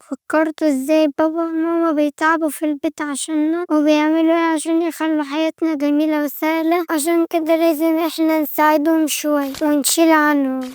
فكرت ازاي بابا وماما بيتعبوا في البيت عشاننا وبيعملوا ايه عشان يخلوا حياتنا جميلة وسهلة. عشان كده لازم احنا نساعدهم شوية ونشيل عنهم.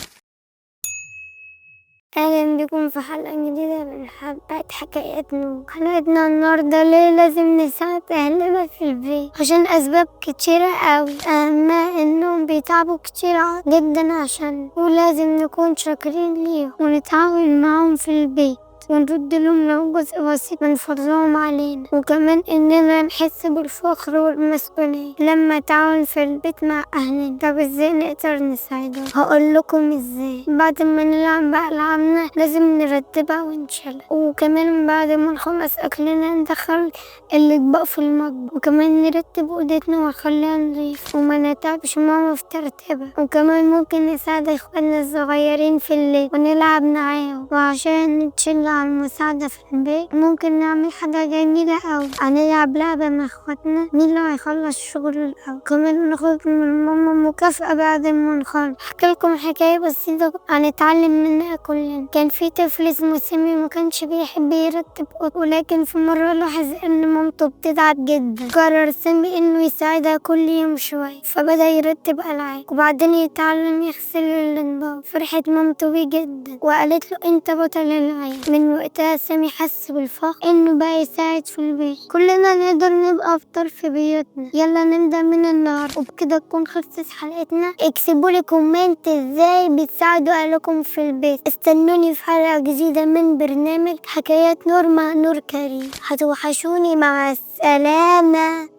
اهلا بكم في حلقة جديدة من حلقات حكايات نور. حلقتنا النهاردة ليه لازم نساعد اهلنا في البيت؟ عشان اسباب كتيرة اوي، اهمها انهم بيتعبوا كتير جدا عشان، ولازم نكون شاكرين ليهم ونتعاون معاهم في البيت ونرد لهم لو جزء بسيط من فضلهم علينا، وكمان اننا نحس بالفخر والمسؤولية لما نتعاون في البيت مع اهلنا. طب ازاي نقدر نساعدهم؟ هقول لكم ازاي. بعد ما نلعب بألعابنا لازم نرتبها ونشيلها، وكمان بعد ما نخلص اكلنا ندخل الاطباق في المطبخ، وكمان نرتب اوضتنا ونخليها نضيف وما نتعبش ماما في ترتيبها. وكمان ممكن نساعد اخواننا الصغيرين في الليل ونلعب معاهم. وعشان نتشجع على المساعدة في البيت ممكن نعمل حاجة جميلة أوي، هنلعب لعبة مع اخواتنا مين اللي هيخلص شغله الأول. كمان ناخد من ماما مكافأة بعد ما نخلص. احكيلكم حكاية بسيطة هنتعلم منها كلنا. كان في طفل اسمه سامي ما كانش بيحب يرتب أوضته، ولكن في مرة لاحظ ان مامته بتتعب جدا. قرر سامي انه يساعدها كل يوم شوية، فبدأ يرتب ألعاب وبعدين يتعلم يغسل الاطباق. فرحت مامته بيه جدا وقالت له انت بطل العيلة. من وقتها سامي حس بالفخر انه بقى يساعد في البيت. كلنا نقدر نبقى افطار في بيوتنا. يلا نبدأ من النهاردة. وبكده تكون خلصت حلقتنا. اكتبوا لي كومنت ازاي بتساعدوا اهلكم في البيت. استنوني في حلقة جديدة من برنامج حكايات نور مع نور كريم. هتوحشوني. مع السلامة.